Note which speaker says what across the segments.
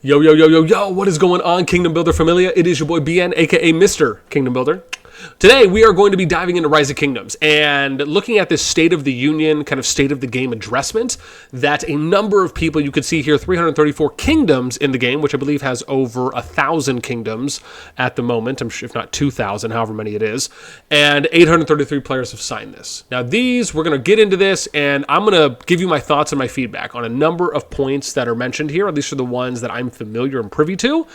Speaker 1: Yo, yo, yo, yo, yo, what is going on, Kingdom Builder Familia? It is your boy BN, aka Mr. Kingdom Builder. Today, we are going to be diving into Rise of Kingdoms and looking at this State of the Union, kind of State of the Game addressment that a number of people, you could see here, 334 kingdoms in the game, which I believe has over 1,000 kingdoms at the moment, I'm sure, if not 2,000, however many it is, and 833 players have signed this. Now, we're going to get into this, and I'm going to give you my thoughts and my feedback on a number of points that are mentioned here, at least are the ones that I'm familiar and privy to,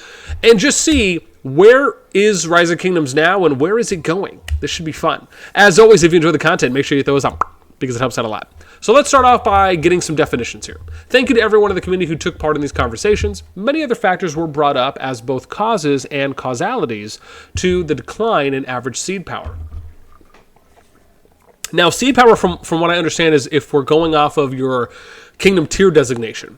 Speaker 1: and just see where is Rise of Kingdoms now and where is it going? This should be fun. As always, if you enjoy the content, make sure you hit those up because it helps out a lot. So let's start off by getting some definitions here. Thank you to everyone in the community who took part in these conversations. Many other factors were brought up as both causes and causalities to the decline in average seed power. Now, seed power, from what I understand, is if we're going off of your kingdom tier designation.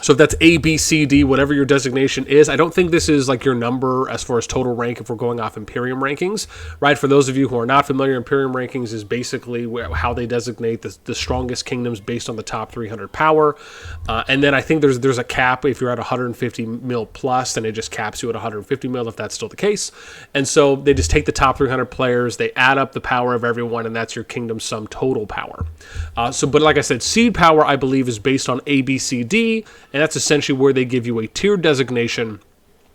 Speaker 1: So if that's A, B, C, D, whatever your designation is, I don't think this is like your number as far as total rank if we're going off Imperium rankings, right? For those of you who are not familiar, Imperium rankings is basically how they designate the strongest kingdoms based on the top 300 power. And then I think there's a cap. If you're at 150 mil plus, then it just caps you at 150 mil if that's still the case. And so they just take the top 300 players, they add up the power of everyone, and that's your kingdom sum total power. But like I said, seed power, I believe, is based on A, B, C, D, and that's essentially where they give you a tier designation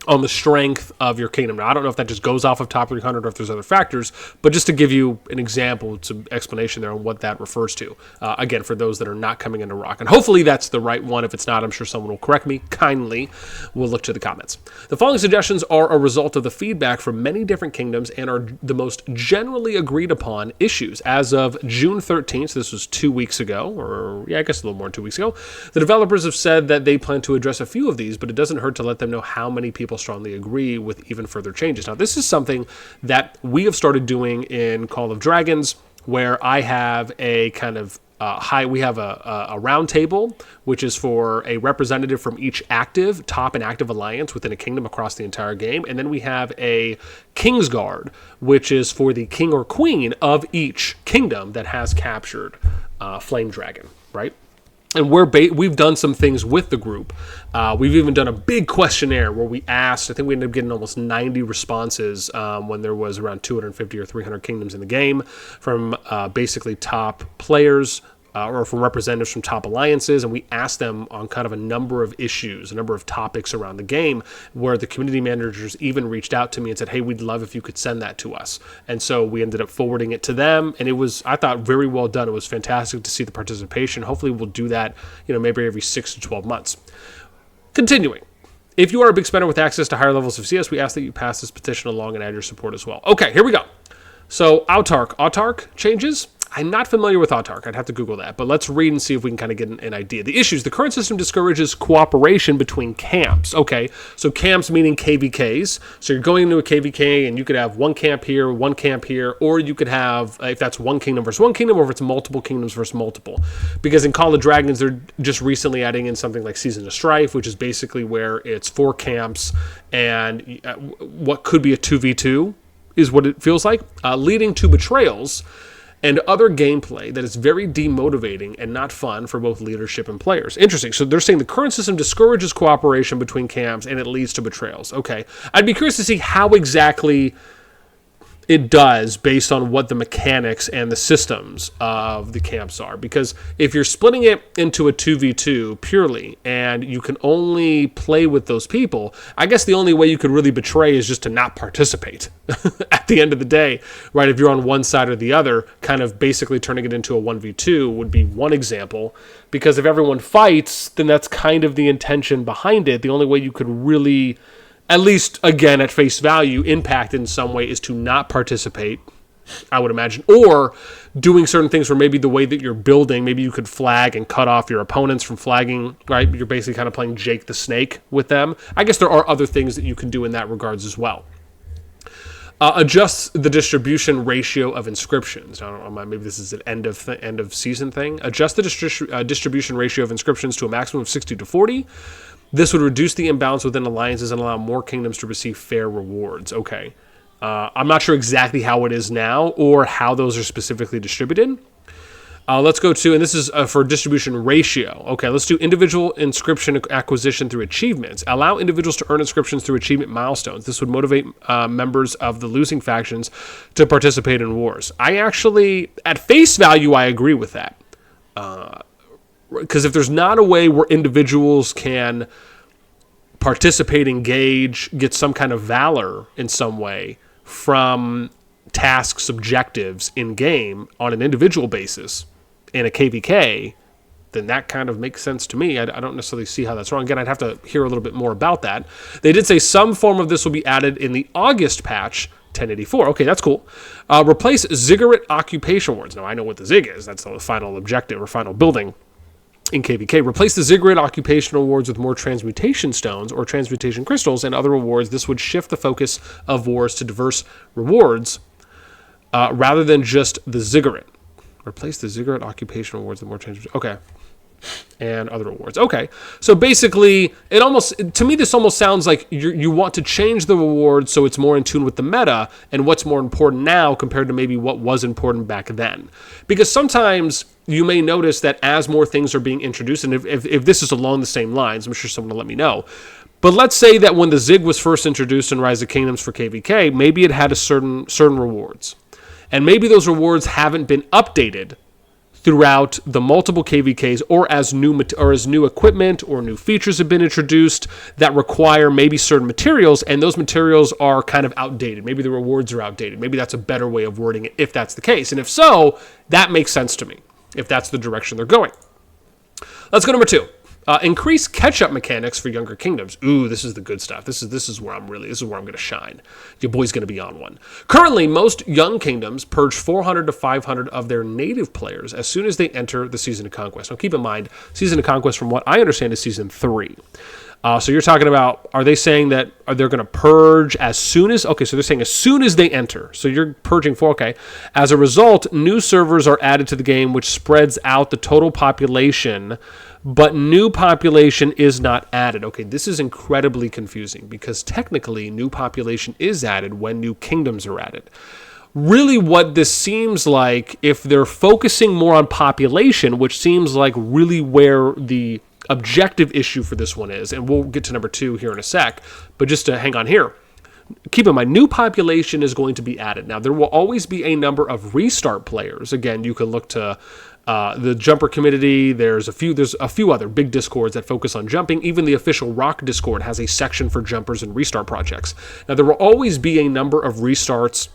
Speaker 1: on the strength of your kingdom. Now, I don't know if that just goes off of top 300 or if there's other factors, but just to give you an example, some explanation there on what that refers to. Again, for those that are not coming into RoK. And hopefully that's the right one. If it's not, I'm sure someone will correct me kindly. We'll look to the comments. The following suggestions are a result of the feedback from many different kingdoms and are the most generally agreed upon issues. As of June 13th, this was 2 weeks ago, or I guess a little more than 2 weeks ago, the developers have said that they plan to address a few of these, but it doesn't hurt to let them know how many people strongly agree with even further changes. Now, this is something that we have started doing in Call of Dragons, where I have a kind of we have a round table, which is for a representative from each top and active alliance within a kingdom across the entire game. And then we have a King's Guard, which is for the king or queen of each kingdom that has captured Flame Dragon, right? And we've done some things with the group. We've even done a big questionnaire where we asked, I think we ended up getting almost 90 responses when there was around 250 or 300 kingdoms in the game from basically top players or from representatives from top alliances. And we asked them on kind of a number of issues, a number of topics around the game, where the community managers even reached out to me and said, hey, we'd love if you could send that to us. And so we ended up forwarding it to them. And it was, I thought, very well done. It was fantastic to see the participation. Hopefully we'll do that, maybe every 6 to 12 months. Continuing. If you are a big spender with access to higher levels of CS, we ask that you pass this petition along and add your support as well. Okay, here we go. So Autarch changes. I'm not familiar with Autarch. I'd have to Google that. But let's read and see if we can kind of get an idea. The issues. The current system discourages cooperation between camps. Okay, so camps meaning KVKs. So you're going into a KVK and you could have one camp here, or you could have, if that's one kingdom versus one kingdom, or if it's multiple kingdoms versus multiple. Because in Call of Dragons, they're just recently adding in something like Season of Strife, which is basically where it's 4 camps and what could be a 2v2 is what it feels like, leading to betrayals and other gameplay that is very demotivating and not fun for both leadership and players. Interesting. So they're saying the current system discourages cooperation between camps and it leads to betrayals. Okay. I'd be curious to see how exactly it does based on what the mechanics and the systems of the camps are. Because if you're splitting it into a 2v2 purely and you can only play with those people, I guess the only way you could really betray is just to not participate at the end of the day, right? If you're on one side or the other, kind of basically turning it into a 1v2 would be one example. Because if everyone fights, then that's kind of the intention behind it. The only way you could really, at least, again, at face value, impact in some way is to not participate, I would imagine, or doing certain things where maybe the way that you're building, maybe you could flag and cut off your opponents from flagging, right? You're basically kind of playing Jake the Snake with them. I guess there are other things that you can do in that regards as well. Adjust the distribution ratio of inscriptions. I don't know, maybe this is an end of season thing. Adjust the distribution ratio of inscriptions to a maximum of 60 to 40. This would reduce the imbalance within alliances and allow more kingdoms to receive fair rewards. Okay. I'm not sure exactly how it is now or how those are specifically distributed. Let's go to, and this is for distribution ratio. Okay, let's do individual inscription acquisition through achievements. Allow individuals to earn inscriptions through achievement milestones. This would motivate members of the losing factions to participate in wars. I actually, at face value, I agree with that. Because if there's not a way where individuals can participate, engage, get some kind of valor in some way from tasks, objectives in game on an individual basis in a KVK, then that kind of makes sense to me. I don't necessarily see how that's wrong. Again, I'd have to hear a little bit more about that. They did say some form of this will be added in the August patch 1084. Okay, that's cool. Replace ziggurat occupation awards. Now, I know what the zig is. That's the final objective or final building in KVK. Replace the ziggurat occupation awards with more transmutation stones or transmutation crystals and other rewards. This would shift the focus of wars to diverse rewards rather than just the ziggurat. Replace the ziggurat occupation awards with more transmutation. Okay. And other awards. Okay. So basically, to me, this almost sounds like you want to change the reward so it's more in tune with the meta and what's more important now compared to maybe what was important back then. Because sometimes you may notice that as more things are being introduced, and if this is along the same lines, I'm sure someone will let me know. But let's say that when the Zig was first introduced in Rise of Kingdoms for KVK, maybe it had a certain rewards. And maybe those rewards haven't been updated throughout the multiple KVKs, or as new equipment or new features have been introduced that require maybe certain materials, and those materials are kind of outdated. Maybe the rewards are outdated. Maybe that's a better way of wording it if that's the case. And if so, that makes sense to me, if that's the direction they're going. Let's go to number 2. Increase catch-up mechanics for younger kingdoms. Ooh, this is the good stuff. This is where I'm going to shine. Your boy's going to be on one. Currently, most young kingdoms purge 400 to 500 of their native players as soon as they enter the Season of Conquest. Now, keep in mind, Season of Conquest, from what I understand, is Season 3. So you're talking about, are they saying that they're going to purge as soon as, okay, so they're saying as soon as they enter. So you're purging 4, okay. As a result, new servers are added to the game, which spreads out the total population, but new population is not added. Okay, this is incredibly confusing because technically new population is added when new kingdoms are added. Really what this seems like, if they're focusing more on population, which seems like really where the objective issue for this one is, and we'll get to number 2 here in a sec, but just to hang on here. Keep in mind, new population is going to be added. Now, there will always be a number of restart players. Again, you can look to the jumper community. There's a few other big discords that focus on jumping. Even the official RoK Discord has a section for jumpers and restart projects. Now, there will always be a number of restarts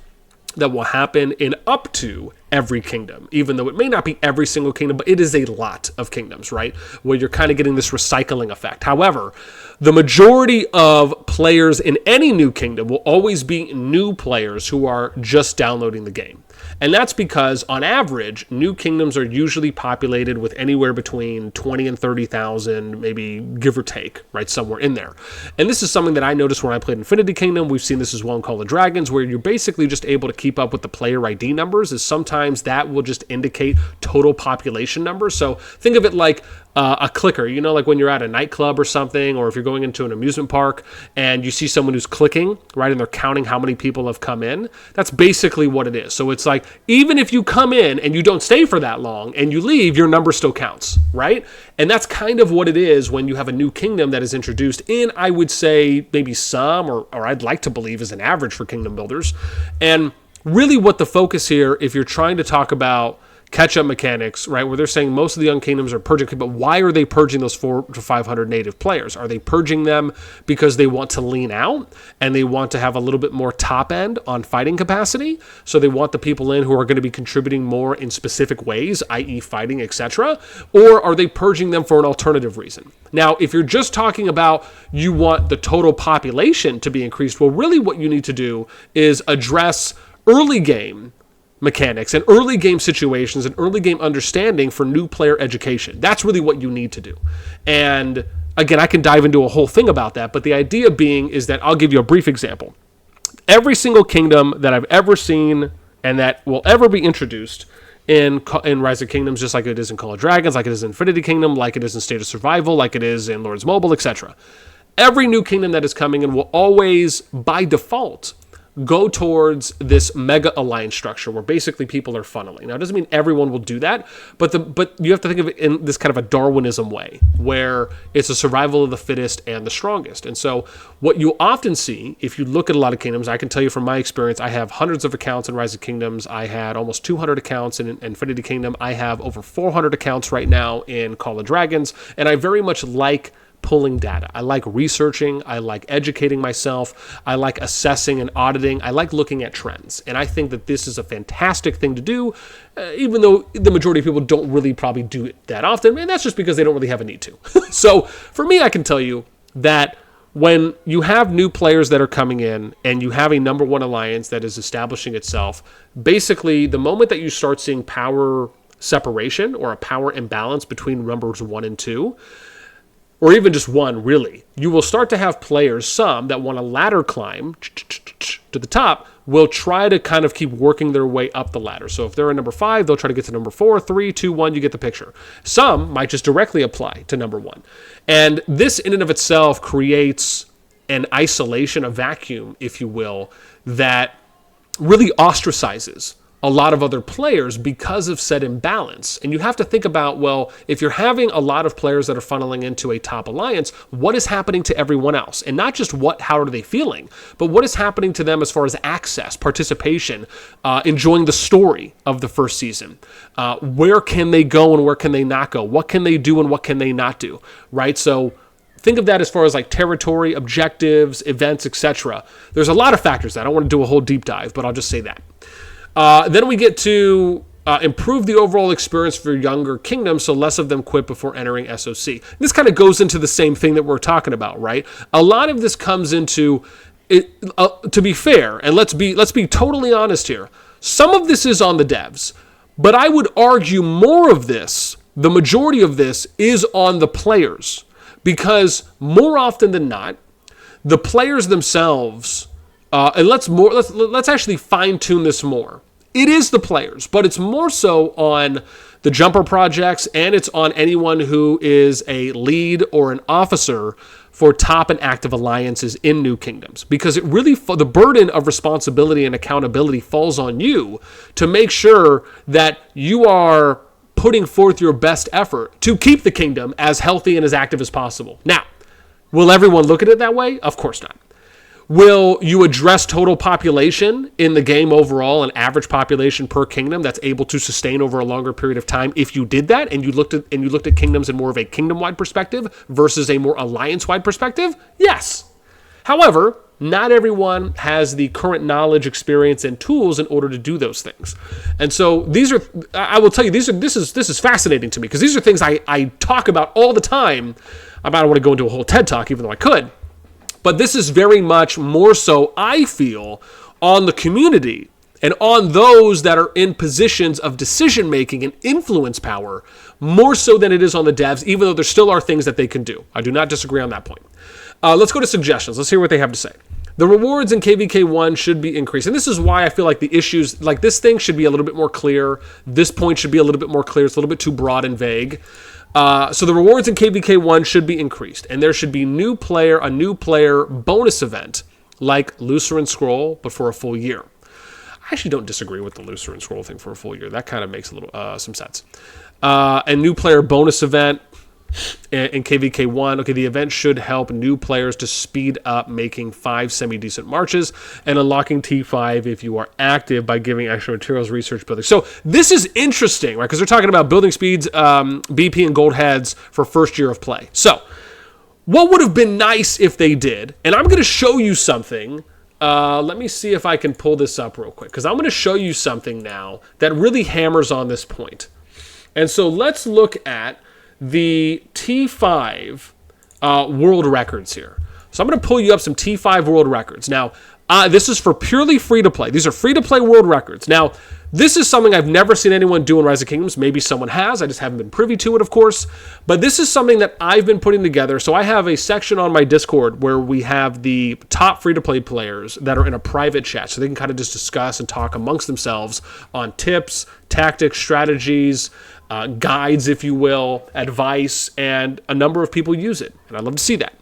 Speaker 1: that will happen in up to every kingdom, even though it may not be every single kingdom, but it is a lot of kingdoms, right? Where you're kind of getting this recycling effect. However, the majority of players in any new kingdom will always be new players who are just downloading the game. And that's because, on average, new kingdoms are usually populated with anywhere between 20 and 30,000, maybe give or take, right, somewhere in there. And this is something that I noticed when I played Infinity Kingdom. We've seen this as well in Call of Dragons, where you're basically just able to keep up with the player ID numbers, is sometimes that will just indicate total population numbers. So think of it like a clicker, like when you're at a nightclub or something, or if you're going into an amusement park and you see someone who's clicking, right, and they're counting how many people have come in. That's basically what it is. So it's like, even if you come in and you don't stay for that long and you leave, your number still counts, right? And that's kind of what it is when you have a new kingdom that is introduced in, I would say, maybe some, or I'd like to believe is an average for kingdom builders. And really what the focus here, if you're trying to talk about catch-up mechanics, right, where they're saying most of the young kingdoms are purging, but why are they purging those 400 to 500 native players? Are they purging them because they want to lean out and they want to have a little bit more top end on fighting capacity? So they want the people in who are going to be contributing more in specific ways, i.e. fighting, etc.? Or are they purging them for an alternative reason? Now, if you're just talking about you want the total population to be increased, well, really what you need to do is address early game mechanics and early game situations and early game understanding for new player education. That's really what you need to do. And again, I can dive into a whole thing about that, but the idea being is that I'll give you a brief example. Every single kingdom that I've ever seen and that will ever be introduced in Rise of Kingdoms, just like it is in Call of Dragons, like it is in Infinity Kingdom, like it is in State of Survival, like it is in Lords Mobile, etc. Every new kingdom that is coming in will always, by default, go towards this mega alliance structure where basically people are funneling. Now, it doesn't mean everyone will do that, but you have to think of it in this kind of a Darwinism way, where it's a survival of the fittest and the strongest. And so what you often see, if you look at a lot of kingdoms, I can tell you from my experience, I have hundreds of accounts in Rise of Kingdoms. I had almost 200 accounts in Infinity Kingdom. I have over 400 accounts right now in Call of Dragons, and I very much like pulling data. I like researching. I like educating myself. I like assessing and auditing. I like looking at trends. And I think that this is a fantastic thing to do, even though the majority of people don't really probably do it that often. And that's just because they don't really have a need to. So for me, I can tell you that when you have new players that are coming in and you have a number one alliance that is establishing itself, basically the moment that you start seeing power separation or a power imbalance between numbers 1 and 2, or even just 1, really, you will start to have players, some that want to ladder climb to the top, will try to kind of keep working their way up the ladder. So if they're at number 5, they'll try to get to number 4, 3, 2, 1, you get the picture. Some might just directly apply to number 1. And this in and of itself creates an isolation, a vacuum, if you will, that really ostracizes a lot of other players because of said imbalance. And you have to think about, well, if you're having a lot of players that are funneling into a top alliance, what is happening to everyone else? And not just how are they feeling, but what is happening to them as far as access, participation, enjoying the story of the first season. Where can they go and where can they not go? What can they do and what can they not do, right? So think of that as far as like territory, objectives, events, etc. There's a lot of factors that I don't want to do a whole deep dive, but I'll just say that. Then we get to improve the overall experience for younger kingdoms so less of them quit before entering SOC. This kind of goes into the same thing that we're talking about, right? A lot of this comes into it. To be fair, and let's be totally honest here, some of this is on the devs, but I would argue more of this, the majority of this, is on the players, because more often than not, the players themselves. And let's actually fine tune this more. It is the players, but it's more so on the jumper projects, and it's on anyone who is a lead or an officer for top and active alliances in new kingdoms, because it really the burden of responsibility and accountability falls on you to make sure that you are putting forth your best effort to keep the kingdom as healthy and as active as possible. Now, will everyone look at it that way? Of course not. Will you address total population in the game overall, an average population per kingdom that's able to sustain over a longer period of time? If you did that and you looked at kingdoms in more of a kingdom-wide perspective versus a more alliance-wide perspective, yes. However, not everyone has the current knowledge, experience, and tools in order to do those things. And so I will tell you, this is fascinating to me, because these are things I talk about all the time. I don't want to go into a whole TED Talk, even though I could. But this is very much more so, I feel, on the community and on those that are in positions of decision-making and influence power, more so than it is on the devs, even though there still are things that they can do. I do not disagree on that point. Let's go to suggestions. Let's hear what they have to say. The rewards in KVK1 should be increased. And this is why I feel like the issues, like this thing should be a little bit more clear. This point should be a little bit more clear. It's a little bit too broad and vague. So the rewards in KVK1 should be increased, and there should be a new player bonus event like Luceran Scroll, but for a full year. I actually don't disagree with the Luceran Scroll thing for a full year. That kind of makes a little some sense. A new player bonus event in KVK1. Okay, the event should help new players to speed up making 5 semi-decent marches and unlocking T5 if you are active by giving extra materials, research, building. So this is interesting, right? Because they're talking about building speeds, BP, and gold heads for first year of play. So what would have been nice if they did, and I'm going to show you something. Let me see if I can pull this up real quick, because I'm going to show you something now that really hammers on this point. And so let's look at the T5 world records here. So I'm going to pull you up some T5 world records. Now, this is for purely free-to-play. These are free-to-play world records. Now, this is something I've never seen anyone do in Rise of Kingdoms. Maybe someone has. I just haven't been privy to it, of course. But this is something that I've been putting together. So I have a section on my Discord where we have the top free-to-play players that are in a private chat. So they can kind of just discuss and talk amongst themselves on tips, tactics, strategies, guides, if you will, advice, and a number of people use it. And I love to see that.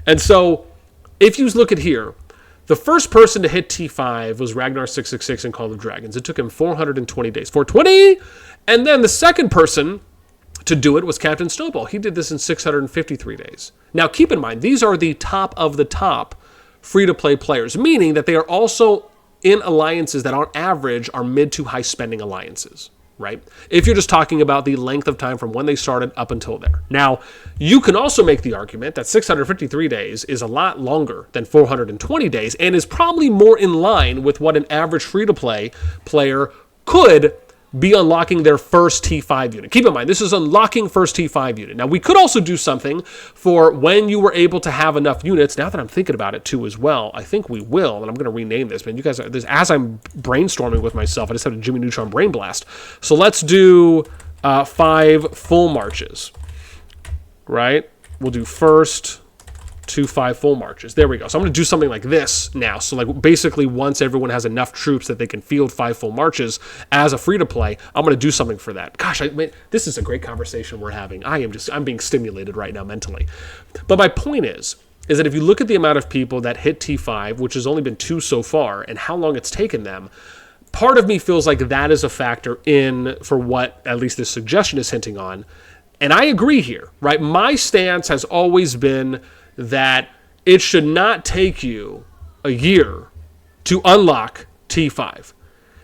Speaker 1: And so if you look at here, The first person to hit T5 was Ragnar666 in Call of Dragons. It took him 420 days. 420! And then the second person to do it was Captain Snowball. He did this in 653 days. Now, keep in mind, these are the top of the top free-to-play players, meaning that they are also in alliances that on average are mid to high spending alliances, right? If you're just talking about the length of time from when they started up until there. Now, you can also make the argument that 653 days is a lot longer than 420 days and is probably more in line with what an average free-to-play player could be unlocking their first T5 unit. Keep in mind, this is unlocking first T5 unit. Now, we could also do something for when you were able to have enough units. Now that I'm thinking about it too as well, I think we will, and I'm going to rename this. Man, you guys, as I'm brainstorming with myself, I just had a Jimmy Neutron brain blast. So let's do 5 full marches, right? We'll do first 2 5 full marches. There we go. So I'm going to do something like this now. So like basically once everyone has enough troops that they can field 5 full marches as a free-to-play, I'm going to do something for that. Gosh, this is a great conversation we're having. I'm being stimulated right now mentally. But my point is that if you look at the amount of people that hit T5, which has only been 2 so far, and how long it's taken them, part of me feels like that is a factor in for what at least this suggestion is hinting on. And I agree here, right? My stance has always been that it should not take you a year to unlock T5.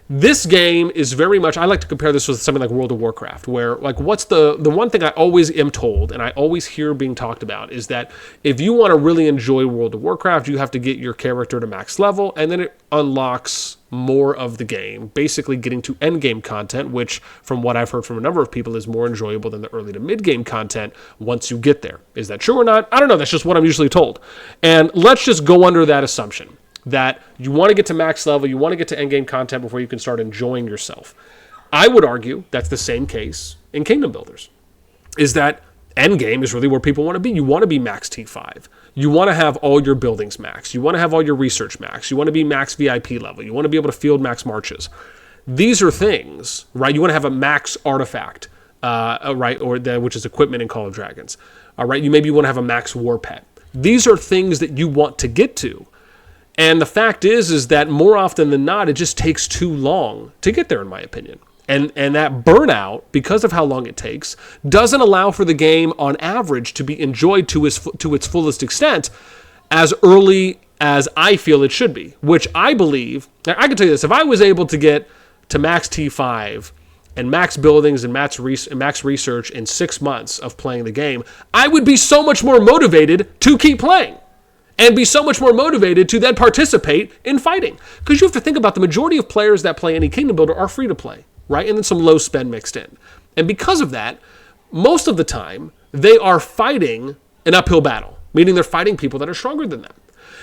Speaker 1: This game is very much, I like to compare this with something like World of Warcraft, where like what's the one thing I always am told, and I always hear being talked about, is that if you want to really enjoy World of Warcraft, you have to get your character to max level, and then it unlocks more of the game, basically getting to end game content, which from what I've heard from a number of people is more enjoyable than the early to mid game content once you get there. Is that true or not? I don't know. That's just what I'm usually told. And let's just go under that assumption that you want to get to max level, you want to get to end game content before you can start enjoying yourself. I would argue that's the same case in Kingdom Builders, is that end game is really where people want to be. You want to be max T5. You want to have all your buildings max. You want to have all your research max. You want to be max VIP level. You want to be able to field max marches. These are things, right? You want to have a max artifact, right, which is equipment in Call of Dragons. All right, maybe you want to have a max war pet. These are things that you want to get to. And the fact is that more often than not, it just takes too long to get there, in my opinion. And that burnout, because of how long it takes, doesn't allow for the game, on average, to be enjoyed to its fullest extent as early as I feel it should be. Which I believe, I can tell you this, if I was able to get to max T5 and max buildings and max research in 6 months of playing the game, I would be so much more motivated to keep playing. And be so much more motivated to then participate in fighting. Because you have to think about the majority of players that play any Kingdom Builder are free to play, right? And then some low spend mixed in. And because of that, most of the time, they are fighting an uphill battle, meaning they're fighting people that are stronger than them.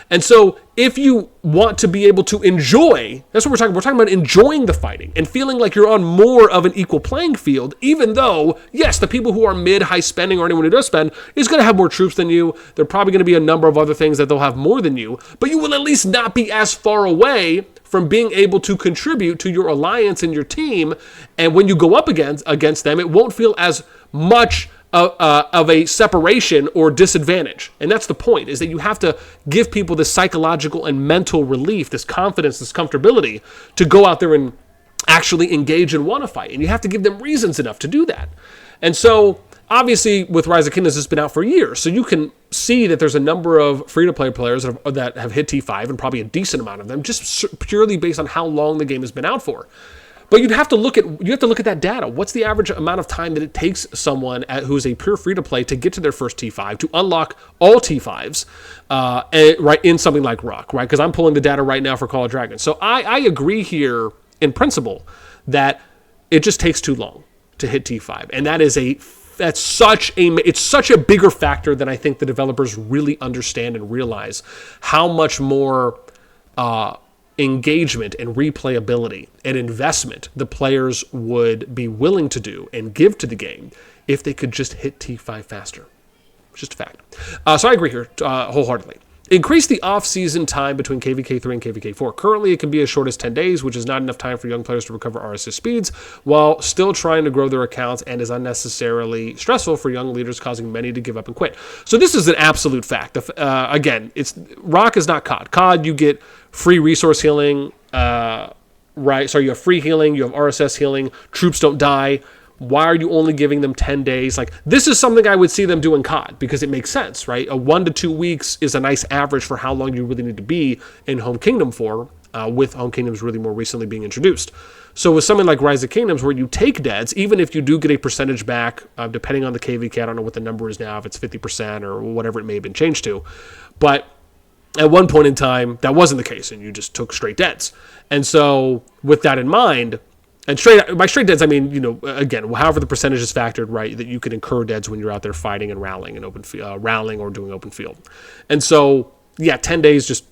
Speaker 1: And so if you want to be able to enjoy, that's what we're talking about. We're talking about enjoying the fighting and feeling like you're on more of an equal playing field, even though, yes, the people who are mid, high spending, or anyone who does spend is going to have more troops than you. There are probably going to be a number of other things that they'll have more than you, but you will at least not be as far away from being able to contribute to your alliance and your team. And when you go up against them, it won't feel as much of a separation or disadvantage. And that's the point, is that you have to give people this psychological and mental relief, this confidence, this comfortability to go out there and actually engage and want to fight. And you have to give them reasons enough to do that. And so, obviously, with Rise of Kingdoms, it's been out for years. So you can see that there's a number of free-to-play players that have hit T5, and probably a decent amount of them, just purely based on how long the game has been out for. But you have to look at that data. What's the average amount of time that it takes someone who's a pure free-to-play to get to their first T5, to unlock all T5s, right, in something like RoK, right? Because I'm pulling the data right now for Call of Dragons. So I agree here in principle that it just takes too long to hit T5, and it's such a bigger factor than I think the developers really understand and realize how much more engagement and replayability and investment the players would be willing to do and give to the game if they could just hit T5 faster. It's just a fact. So I agree here wholeheartedly. Increase the off-season time between KVK3 and KVK4. Currently, it can be as short as 10 days, which is not enough time for young players to recover RSS speeds, while still trying to grow their accounts, and is unnecessarily stressful for young leaders, causing many to give up and quit. So this is an absolute fact. Again, RoK is not COD. COD, you get free resource healing, right? So you have free healing, you have RSS healing, troops don't die. Why are you only giving them 10 days? Like, this is something I would see them do in COD because it makes sense, right? A 1 to 2 weeks is a nice average for how long you really need to be in Home Kingdom for, with Home Kingdoms really more recently being introduced. So with something like Rise of Kingdoms, where you take deads, even if you do get a percentage back, depending on the KVK, I don't know what the number is now, if it's 50% or whatever it may have been changed to, but at one point in time, that wasn't the case, and you just took straight deads. And so with that in mind, and by straight deads, I mean, again, however the percentage is factored, right, that you can incur deads when you're out there fighting and rallying in rallying or doing open field. And so, yeah, 10 days just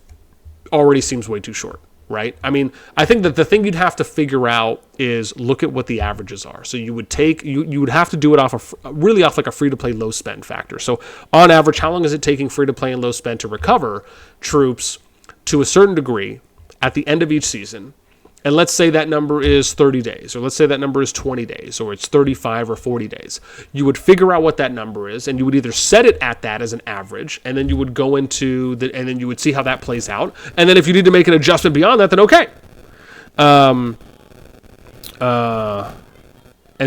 Speaker 1: already seems way too short, right? I mean, I think that the thing you'd have to figure out is look at what the averages are. So you would you would have to do it off like a free-to-play low spend factor. So on average, how long is it taking free-to-play and low spend to recover troops to a certain degree at the end of each season? And let's say that number is 30 days, or let's say that number is 20 days, or it's 35 or 40 days. You would figure out what that number is, and you would either set it at that as an average, and then you would go into and then you would see how that plays out. And then if you need to make an adjustment beyond that, then okay. And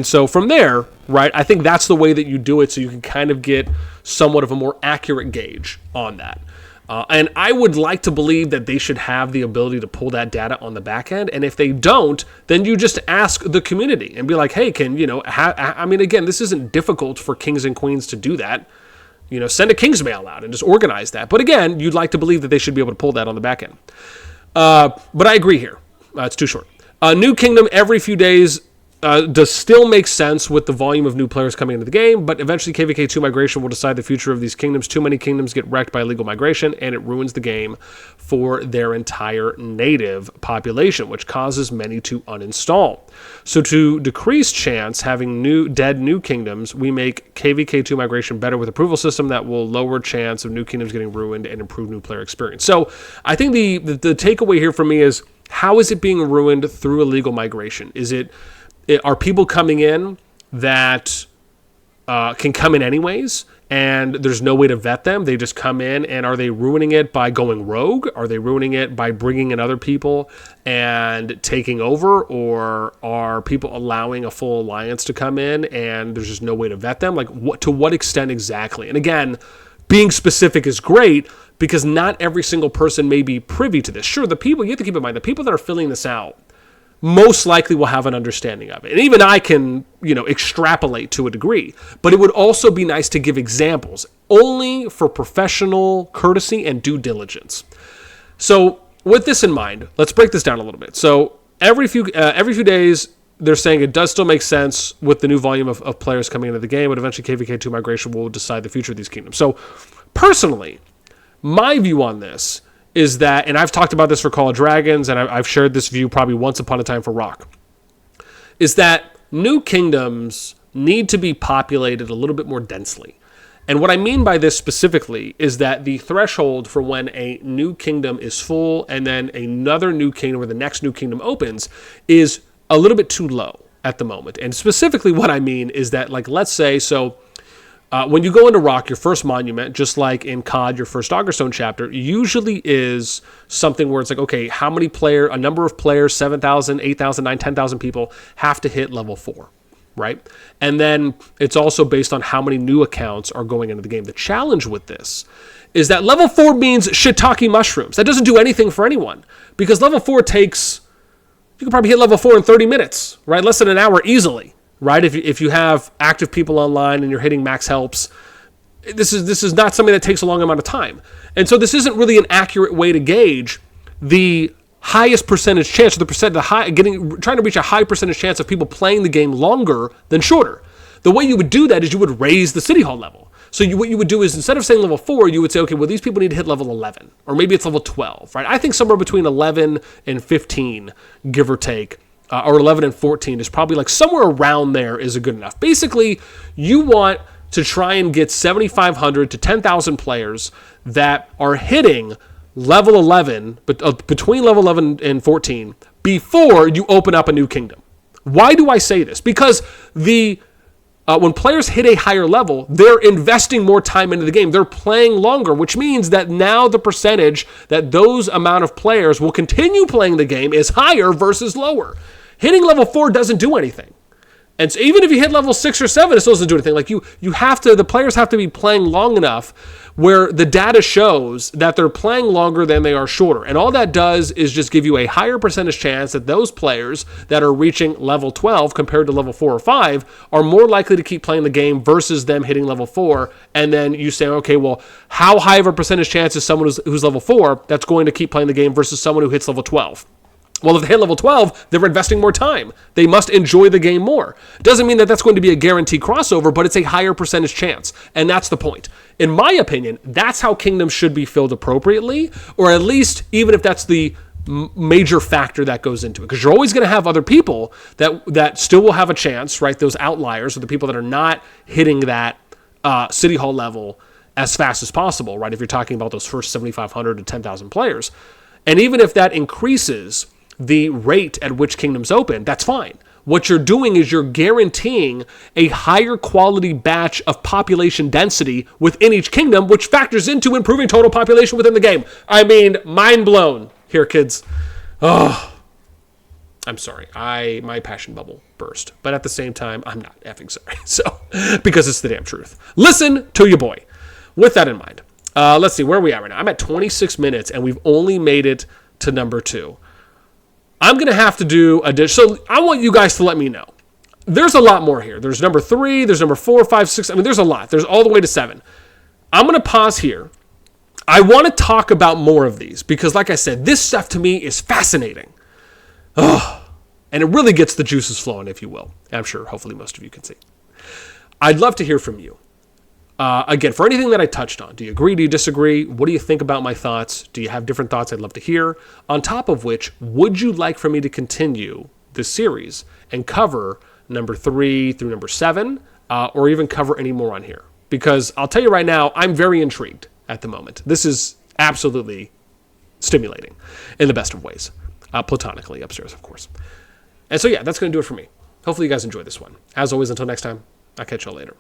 Speaker 1: so from there, right, I think that's the way that you do it, so you can kind of get somewhat of a more accurate gauge on that. And I would like to believe that they should have the ability to pull that data on the back end. And if they don't, then you just ask the community and be like, hey, I mean, again, this isn't difficult for kings and queens to do that. Send a king's mail out and just organize that. But again, you'd like to believe that they should be able to pull that on the back end. But I agree here. It's too short. New kingdom every few days does still make sense with the volume of new players coming into the game, but eventually KVK2 migration will decide the future of these kingdoms. Too many kingdoms get wrecked by illegal migration, and it ruins the game for their entire native population, which causes many to uninstall. So to decrease chance having dead new kingdoms, we make KVK2 migration better with approval system that will lower chance of new kingdoms getting ruined and improve new player experience. So I think the takeaway here for me is, how is it being ruined through illegal migration? Are people coming in that can come in anyways, and there's no way to vet them? They just come in, and are they ruining it by going rogue? Are they ruining it by bringing in other people and taking over? Or are people allowing a full alliance to come in, and there's just no way to vet them? Like, to what extent exactly? And again, being specific is great, because not every single person may be privy to this. Sure, you have to keep in mind, the people that are filling this out most likely will have an understanding of it. And even I can, extrapolate to a degree. But it would also be nice to give examples, only for professional courtesy and due diligence. So with this in mind, let's break this down a little bit. So every few days, they're saying it does still make sense with the new volume of players coming into the game, but eventually KVK2 migration will decide the future of these kingdoms. So personally, my view on this is that, and I've talked about this for Call of Dragons, and I've shared this view probably once upon a time for RoK, is that new kingdoms need to be populated a little bit more densely. And what I mean by this specifically is that the threshold for when a new kingdom is full and then another new kingdom or the next new kingdom opens is a little bit too low at the moment. And specifically what I mean is that, like, let's say, when you go into RoK, your first monument, just like in COD, your first Daggerstone chapter, usually is something where it's like, okay, a number of players, 7,000, 8,000, 9,000, 10,000 people have to hit level 4, right? And then it's also based on how many new accounts are going into the game. The challenge with this is that level 4 means shiitake mushrooms. That doesn't do anything for anyone, because level 4 you can probably hit level 4 in 30 minutes, right? Less than an hour easily. Right? If you have active people online and you're hitting max helps, this is not something that takes a long amount of time. And so this isn't really an accurate way to gauge the highest percentage chance, or trying to reach a high percentage chance of people playing the game longer than shorter. The way you would do that is you would raise the City Hall level. So what you would do is, instead of saying level 4, you would say, okay, well, these people need to hit level 11, or maybe it's level 12, right? I think somewhere between 11 and 15, give or take, or 11 and 14 is probably, like, somewhere around there is a good enough. Basically, you want to try and get 7,500 to 10,000 players that are hitting level 11, but between level 11 and 14, before you open up a new kingdom. Why do I say this? Because when players hit a higher level, they're investing more time into the game. They're playing longer, which means that now the percentage that those amount of players will continue playing the game is higher versus lower. Hitting level 4 doesn't do anything. And so even if you hit level 6 or 7, it still doesn't do anything. Like the players have to be playing long enough where the data shows that they're playing longer than they are shorter. And all that does is just give you a higher percentage chance that those players that are reaching level 12 compared to level 4 or 5 are more likely to keep playing the game versus them hitting level 4. And then you say, okay, well, how high of a percentage chance is someone who's level 4 that's going to keep playing the game versus someone who hits level 12? Well, if they hit level 12, they're investing more time. They must enjoy the game more. Doesn't mean that that's going to be a guaranteed crossover, but it's a higher percentage chance. And that's the point. In my opinion, that's how kingdoms should be filled appropriately, or at least even if that's the major factor that goes into it. Because you're always going to have other people that still will have a chance, right? Those outliers are the people that are not hitting that City Hall level as fast as possible, right? If you're talking about those first 7,500 to 10,000 players. And even if that increases the rate at which kingdoms open, that's fine. What you're doing is you're guaranteeing a higher quality batch of population density within each kingdom, which factors into improving total population within the game. I mean, mind blown here, kids. Oh, I'm sorry. My passion bubble burst. But at the same time, I'm not effing sorry. So, because it's the damn truth. Listen to your boy. With that in mind, let's see, where are we at right now? I'm at 26 minutes, and we've only made it to number 2. I'm going to have to do so I want you guys to let me know. There's a lot more here. There's number 3, there's number 4, 5, 6. I mean, there's a lot. There's all the way to 7. I'm going to pause here. I want to talk about more of these because, like I said, this stuff to me is fascinating. Oh, and it really gets the juices flowing, if you will. I'm sure, hopefully, most of you can see. I'd love to hear from you. Again, for anything that I touched on, do you agree? Do you disagree? What do you think about my thoughts? Do you have different thoughts I'd love to hear? On top of which, would you like for me to continue this series and cover number 3 through number 7, or even cover any more on here? Because I'll tell you right now, I'm very intrigued at the moment. This is absolutely stimulating in the best of ways. Platonically upstairs, of course. And so, yeah, that's going to do it for me. Hopefully you guys enjoyed this one. As always, until next time, I'll catch y'all later.